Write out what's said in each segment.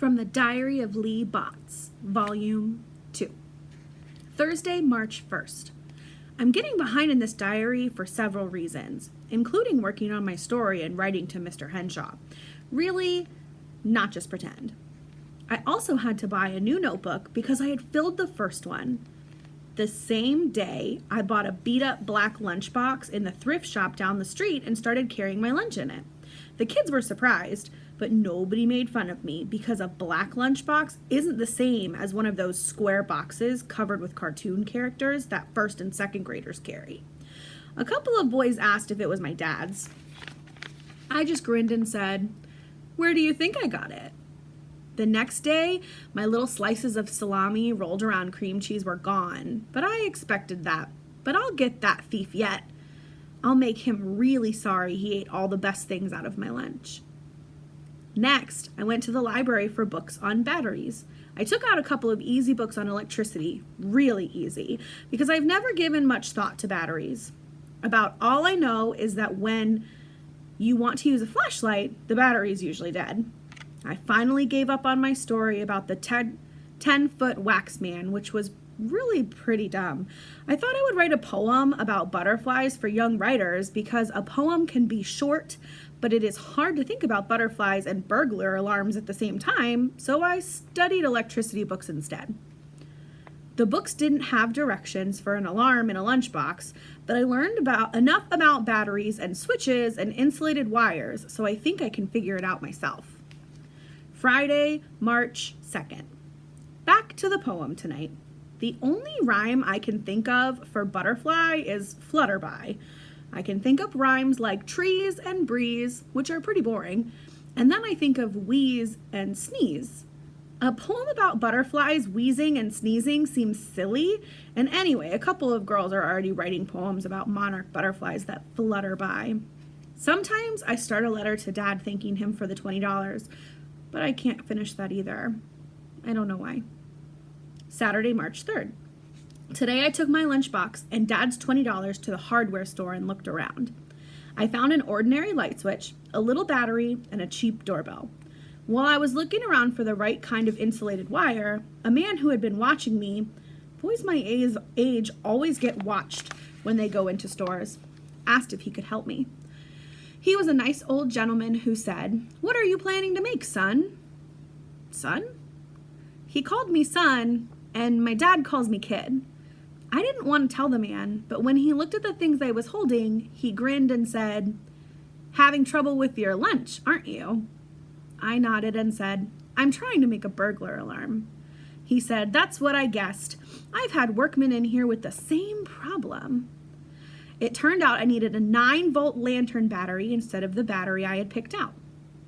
From the Diary of Lee Botts, Volume 2. Thursday, March 1st. I'm getting behind in this diary for several reasons, including working on my story and writing to Mr. Henshaw. Really, not just pretend. I also had to buy a new notebook because I had filled the first one. The same day, I bought a beat-up black lunchbox in the thrift shop down the street and started carrying my lunch in it. The kids were surprised, but nobody made fun of me because a black lunchbox isn't the same as one of those square boxes covered with cartoon characters that first and second graders carry. A couple of boys asked if it was my dad's. I just grinned and said, "Where do you think I got it?" The next day, my little slices of salami rolled around cream cheese were gone, but I expected that. But I'll get that thief yet. I'll make him really sorry he ate all the best things out of my lunch. Next, I went to the library for books on batteries. I took out a couple of easy books on electricity, really easy, because I've never given much thought to batteries. About all I know is that when you want to use a flashlight, the battery is usually dead. I finally gave up on my story about the 10-foot wax man, which was really pretty dumb. I thought I would write a poem about butterflies for young writers because a poem can be short, but it is hard to think about butterflies and burglar alarms at the same time, so I studied electricity books instead. The books didn't have directions for an alarm in a lunchbox, but I learned enough about batteries and switches and insulated wires, so I think I can figure it out myself. Friday, March 2nd. Back to the poem tonight. The only rhyme I can think of for butterfly is flutterby. I can think up rhymes like trees and breeze, which are pretty boring, and then I think of wheeze and sneeze. A poem about butterflies wheezing and sneezing seems silly, and anyway, a couple of girls are already writing poems about monarch butterflies that flutter by. Sometimes I start a letter to Dad thanking him for the $20, but I can't finish that either. I don't know why. Saturday, March 3rd. Today I took my lunchbox and Dad's $20 to the hardware store and looked around. I found an ordinary light switch, a little battery, and a cheap doorbell. While I was looking around for the right kind of insulated wire, a man who had been watching me, boys my age always get watched when they go into stores, asked if he could help me. He was a nice old gentleman who said, "What are you planning to make, son?" Son? He called me son, and my dad calls me kid. I didn't want to tell the man, but when he looked at the things I was holding, he grinned and said, "Having trouble with your lunch, aren't you?" I nodded and said, "I'm trying to make a burglar alarm." He said, "That's what I guessed. I've had workmen in here with the same problem." It turned out I needed a 9-volt lantern battery instead of the battery I had picked out.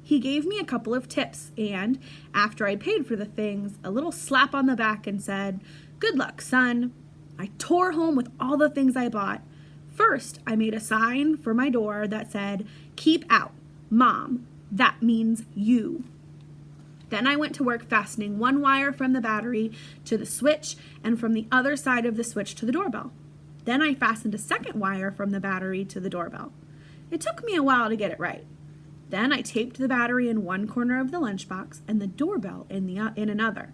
He gave me a couple of tips and, after I paid for the things, a little slap on the back and said, "Good luck, son." I tore home with all the things I bought. First, I made a sign for my door that said, "Keep out, Mom. That means you." Then I went to work fastening one wire from the battery to the switch and from the other side of the switch to the doorbell. Then I fastened a second wire from the battery to the doorbell. It took me a while to get it right. Then I taped the battery in one corner of the lunchbox and the doorbell in another.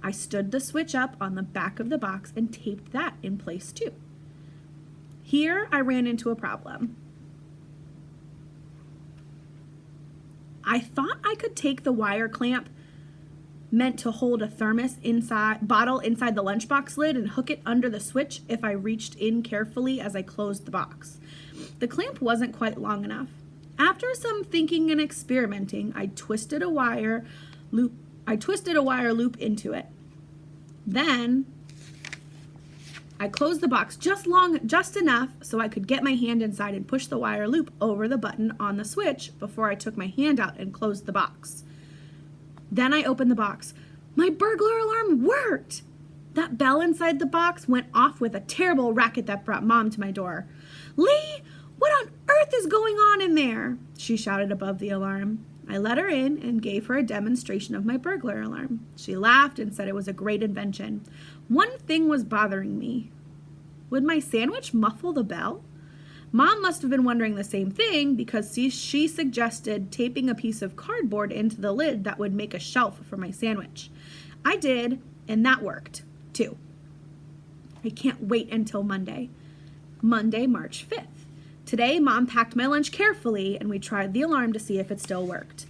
I stood the switch up on the back of the box and taped that in place too. Here I ran into a problem. I thought I could take the wire clamp meant to hold a thermos bottle inside the lunchbox lid and hook it under the switch if I reached in carefully as I closed the box. The clamp wasn't quite long enough. After some thinking and experimenting, I twisted a wire loop into it. Then I closed the box just enough so I could get my hand inside and push the wire loop over the button on the switch before I took my hand out and closed the box. Then I opened the box. My burglar alarm worked! That bell inside the box went off with a terrible racket that brought Mom to my door. "Lee, what on earth is going on in there?" she shouted above the alarm. I let her in and gave her a demonstration of my burglar alarm. She laughed and said it was a great invention. One thing was bothering me. Would my sandwich muffle the bell? Mom must have been wondering the same thing because she suggested taping a piece of cardboard into the lid that would make a shelf for my sandwich. I did, and that worked, too. I can't wait until Monday, March 5th. Today, Mom packed my lunch carefully, and we tried the alarm to see if it still worked.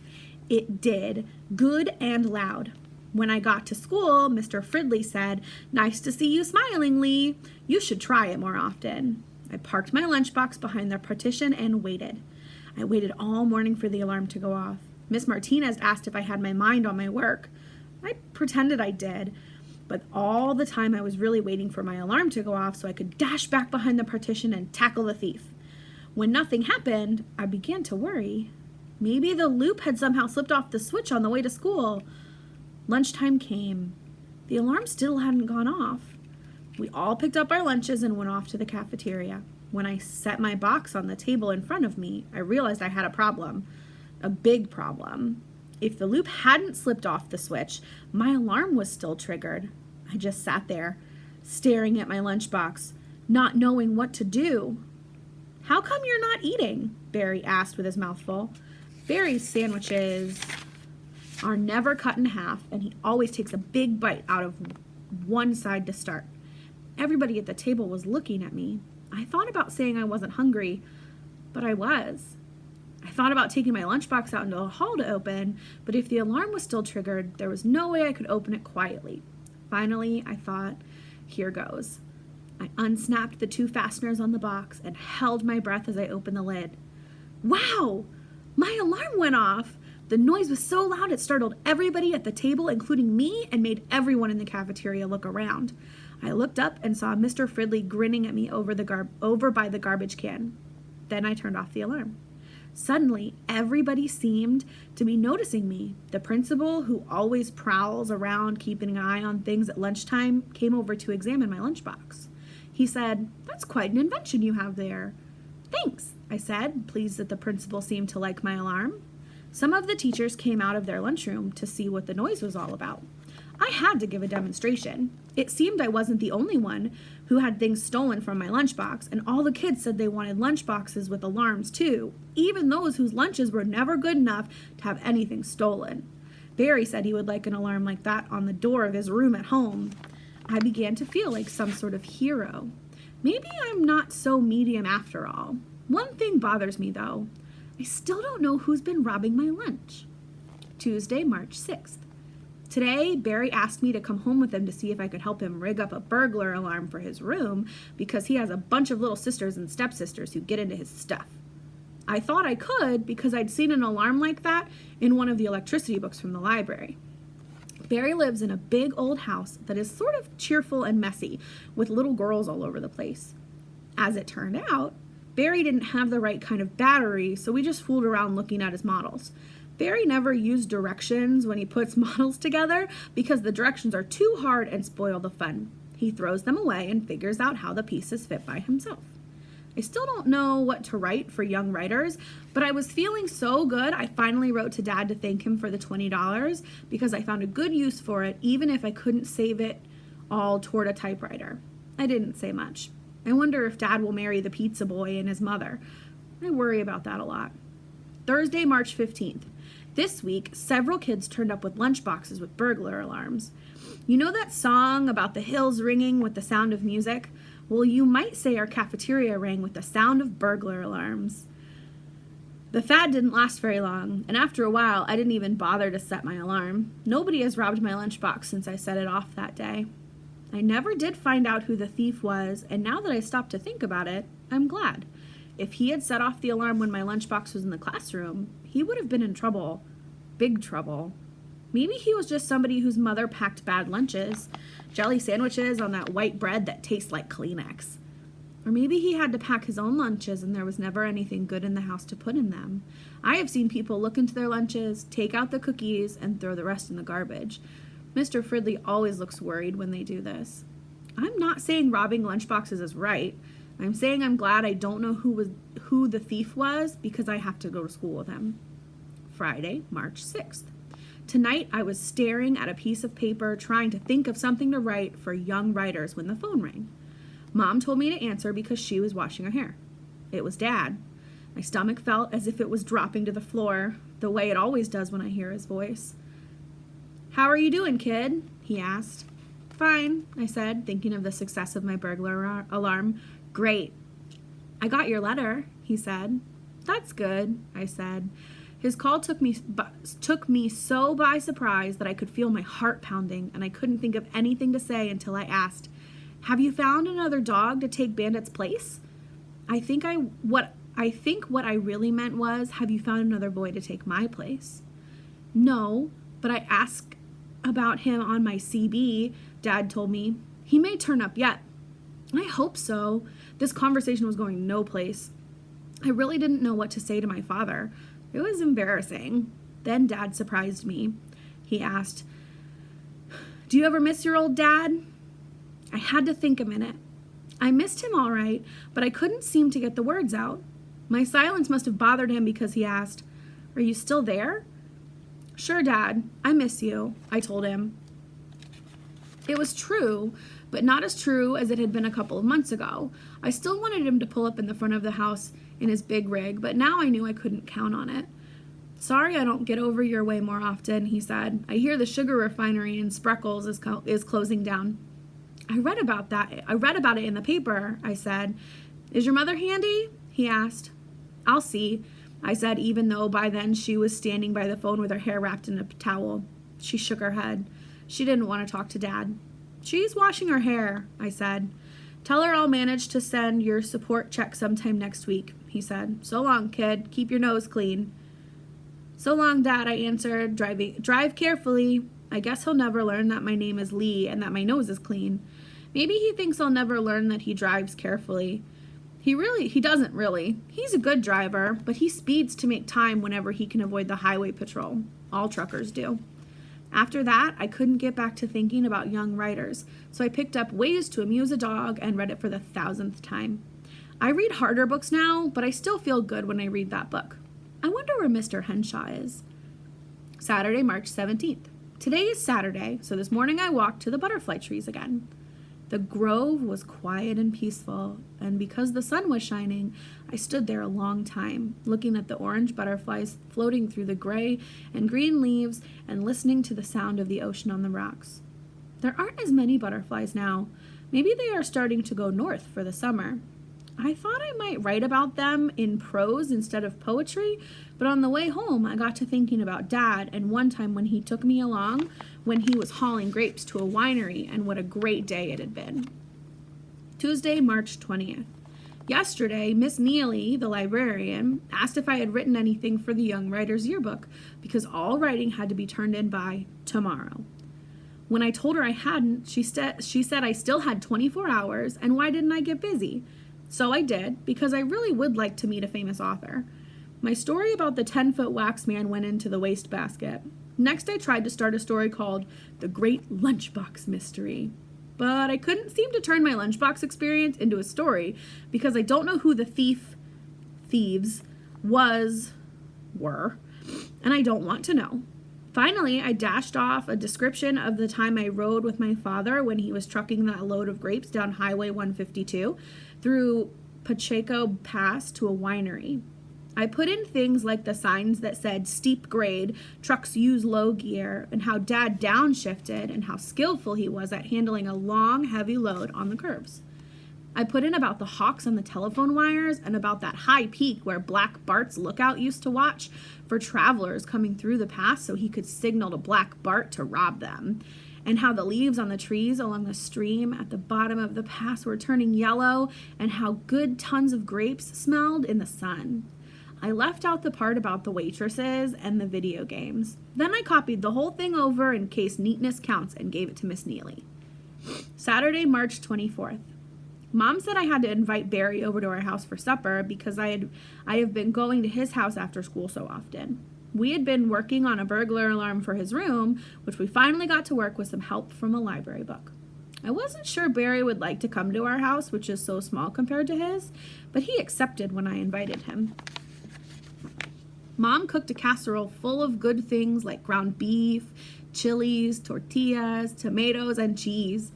It did, good and loud. When I got to school, Mr. Fridley said, "Nice to see you smiling, Lee. You should try it more often." I parked my lunchbox behind the partition and waited. I waited all morning for the alarm to go off. Miss Martinez asked if I had my mind on my work. I pretended I did, but all the time I was really waiting for my alarm to go off so I could dash back behind the partition and tackle the thief. When nothing happened, I began to worry. Maybe the loop had somehow slipped off the switch on the way to school. Lunchtime came. The alarm still hadn't gone off. We all picked up our lunches and went off to the cafeteria. When I set my box on the table in front of me, I realized I had a problem. A big problem. If the loop hadn't slipped off the switch, my alarm was still triggered. I just sat there, staring at my lunchbox, not knowing what to do. "How come you're not eating?" Barry asked with his mouth full. Barry's sandwiches are never cut in half, and he always takes a big bite out of one side to start. Everybody at the table was looking at me. I thought about saying I wasn't hungry, but I was. I thought about taking my lunchbox out into the hall to open, but if the alarm was still triggered, there was no way I could open it quietly. Finally, I thought, here goes. I unsnapped the 2 fasteners on the box and held my breath as I opened the lid. Wow! My alarm went off! The noise was so loud it startled everybody at the table, including me, and made everyone in the cafeteria look around. I looked up and saw Mr. Fridley grinning at me over by the garbage can. Then I turned off the alarm. Suddenly, everybody seemed to be noticing me. The principal, who always prowls around keeping an eye on things at lunchtime, came over to examine my lunchbox. He said, "That's quite an invention you have there." "Thanks," I said, pleased that the principal seemed to like my alarm. Some of the teachers came out of their lunchroom to see what the noise was all about. I had to give a demonstration. It seemed I wasn't the only one who had things stolen from my lunchbox, and all the kids said they wanted lunchboxes with alarms too, even those whose lunches were never good enough to have anything stolen. Barry said he would like an alarm like that on the door of his room at home. I began to feel like some sort of hero. Maybe I'm not so medium after all. One thing bothers me though. I still don't know who's been robbing my lunch. Tuesday, March 6th. Today, Barry asked me to come home with him to see if I could help him rig up a burglar alarm for his room because he has a bunch of little sisters and stepsisters who get into his stuff. I thought I could because I'd seen an alarm like that in one of the electricity books from the library. Barry lives in a big old house that is sort of cheerful and messy with little girls all over the place. As it turned out, Barry didn't have the right kind of battery, so we just fooled around looking at his models. Barry never used directions when he puts models together because the directions are too hard and spoil the fun. He throws them away and figures out how the pieces fit by himself. I still don't know what to write for young writers, but I was feeling so good I finally wrote to Dad to thank him for the $20 because I found a good use for it even if I couldn't save it all toward a typewriter. I didn't say much. I wonder if Dad will marry the pizza boy and his mother. I worry about that a lot. Thursday, March 15th. This week, several kids turned up with lunchboxes with burglar alarms. You know that song about the hills ringing with the sound of music? Well, you might say our cafeteria rang with the sound of burglar alarms. The fad didn't last very long, and after a while, I didn't even bother to set my alarm. Nobody has robbed my lunchbox since I set it off that day. I never did find out who the thief was, and now that I stopped to think about it, I'm glad. If he had set off the alarm when my lunchbox was in the classroom, he would have been in trouble. Big trouble. Maybe he was just somebody whose mother packed bad lunches, jelly sandwiches on that white bread that tastes like Kleenex. Or maybe he had to pack his own lunches and there was never anything good in the house to put in them. I have seen people look into their lunches, take out the cookies, and throw the rest in the garbage. Mr. Fridley always looks worried when they do this. I'm not saying robbing lunchboxes is right. I'm saying I'm glad I don't know who the thief was because I have to go to school with him. Friday, March 6th. Tonight I was staring at a piece of paper trying to think of something to write for young writers when the phone rang. Mom told me to answer because she was washing her hair. It was Dad. My stomach felt as if it was dropping to the floor, the way it always does when I hear his voice. "How are you doing, kid?" he asked. "Fine," I said, thinking of the success of my burglar alarm. "Great." "I got your letter," he said. "That's good," I said. His call took me so by surprise that I could feel my heart pounding, and I couldn't think of anything to say until I asked, "Have you found another dog to take Bandit's place?" I think what I really meant was, "Have you found another boy to take my place?" "No, but I asked about him on my CB," Dad told me. "He may turn up yet." I hope so. This conversation was going no place. I really didn't know what to say to my father. It was embarrassing. Then Dad surprised me. He asked, "Do you ever miss your old dad?" I had to think a minute. I missed him all right, but I couldn't seem to get the words out. My silence must have bothered him because he asked, "Are you still there?" "Sure, Dad. I miss you," I told him. It was true, but not as true as it had been a couple of months ago. I still wanted him to pull up in the front of the house in his big rig, but now I knew I couldn't count on it. "Sorry I don't get over your way more often," he said. "I hear the sugar refinery in Spreckles is closing down." I read about it in the paper," I said. "Is your mother handy?" he asked. "I'll see," I said, even though by then she was standing by the phone with her hair wrapped in a towel. She shook her head. She didn't want to talk to Dad. "She's washing her hair," I said. "Tell her I'll manage to send your support check sometime next week," he said. "So long, kid. Keep your nose clean." "So long, Dad," I answered. Drive carefully. I guess he'll never learn that my name is Lee and that my nose is clean. Maybe he thinks I'll never learn that he drives carefully. He doesn't really. He's a good driver, but he speeds to make time whenever he can avoid the highway patrol. All truckers do. After that, I couldn't get back to thinking about young writers, so I picked up Ways to Amuse a Dog and read it for the 1,000th time. I read harder books now, but I still feel good when I read that book. I wonder where Mr. Henshaw is. Saturday, March 17th. Today is Saturday, so this morning I walked to the butterfly trees again. The grove was quiet and peaceful, and because the sun was shining, I stood there a long time, looking at the orange butterflies floating through the gray and green leaves and listening to the sound of the ocean on the rocks. There aren't as many butterflies now. Maybe they are starting to go north for the summer. I thought I might write about them in prose instead of poetry, but on the way home I got to thinking about Dad and one time when he took me along when he was hauling grapes to a winery and what a great day it had been. Tuesday, March 20th. Yesterday, Miss Neely, the librarian, asked if I had written anything for the Young Writer's Yearbook because all writing had to be turned in by tomorrow. When I told her I hadn't, she said I still had 24 hours and why didn't I get busy? So I did, because I really would like to meet a famous author. My story about the 10-foot wax man went into the wastebasket. Next, I tried to start a story called The Great Lunchbox Mystery. But I couldn't seem to turn my lunchbox experience into a story because I don't know who the thieves were, and I don't want to know. Finally, I dashed off a description of the time I rode with my father when he was trucking that load of grapes down Highway 152 through Pacheco Pass to a winery. I put in things like the signs that said steep grade, trucks use low gear, and how Dad downshifted and how skillful he was at handling a long, heavy load on the curves. I put in about the hawks on the telephone wires and about that high peak where Black Bart's lookout used to watch for travelers coming through the pass so he could signal to Black Bart to rob them, and how the leaves on the trees along the stream at the bottom of the pass were turning yellow, and how good tons of grapes smelled in the sun. I left out the part about the waitresses and the video games. Then I copied the whole thing over in case neatness counts and gave it to Miss Neely. Saturday, March 24th. Mom said I had to invite Barry over to our house for supper because I have been going to his house after school so often. We had been working on a burglar alarm for his room, which we finally got to work with some help from a library book. I wasn't sure Barry would like to come to our house, which is so small compared to his, but he accepted when I invited him. Mom cooked a casserole full of good things like ground beef, chilies, tortillas, tomatoes, and cheese.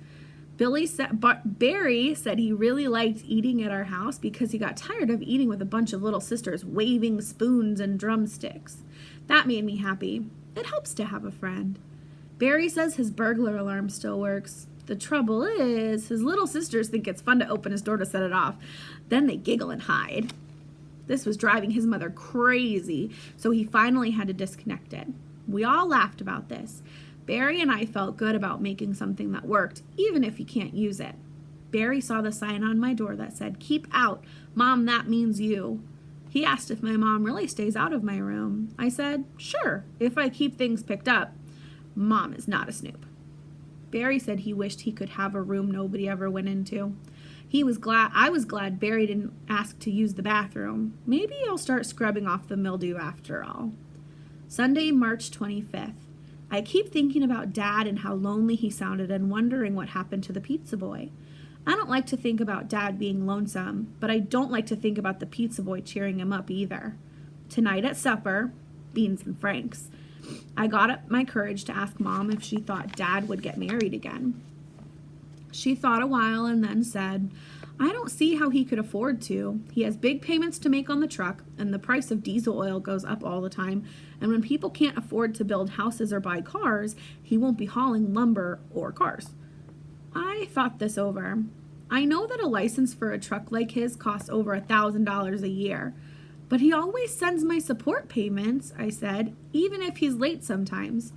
Barry said he really liked eating at our house because he got tired of eating with a bunch of little sisters waving spoons and drumsticks. That made me happy. It helps to have a friend. Barry says his burglar alarm still works. The trouble is, his little sisters think it's fun to open his door to set it off. Then they giggle and hide. This was driving his mother crazy, so he finally had to disconnect it. We all laughed about this. Barry and I felt good about making something that worked, even if he can't use it. Barry saw the sign on my door that said, "Keep out. Mom, that means you." He asked if my mom really stays out of my room. I said, "Sure, if I keep things picked up." Mom is not a snoop. Barry said he wished he could have a room nobody ever went into. I was glad Barry didn't ask to use the bathroom. Maybe I'll start scrubbing off the mildew after all. Sunday, March 25th. I keep thinking about Dad and how lonely he sounded and wondering what happened to the pizza boy. I don't like to think about Dad being lonesome, but I don't like to think about the pizza boy cheering him up either. Tonight at supper, beans and franks, I got up my courage to ask Mom if she thought Dad would get married again. She thought a while and then said, "I don't see how he could afford to. He has big payments to make on the truck, and the price of diesel oil goes up all the time, and when people can't afford to build houses or buy cars, he won't be hauling lumber or cars." I thought this over. I know that a license for a truck like his costs over $1,000 a year, but he always sends my support payments, I said, even if he's late sometimes.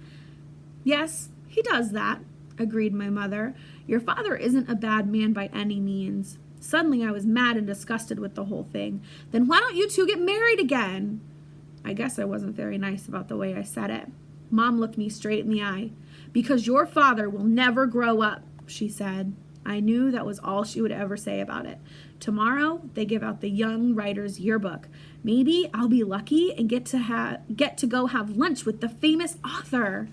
"Yes, he does that," agreed my mother. "Your father isn't a bad man by any means." Suddenly I was mad and disgusted with the whole thing. "Then why don't you two get married again?" I guess I wasn't very nice about the way I said it. Mom looked me straight in the eye. "Because your father will never grow up," she said. I knew that was all she would ever say about it. Tomorrow, they give out the Young Writer's Yearbook. Maybe I'll be lucky and get to go have lunch with the famous author.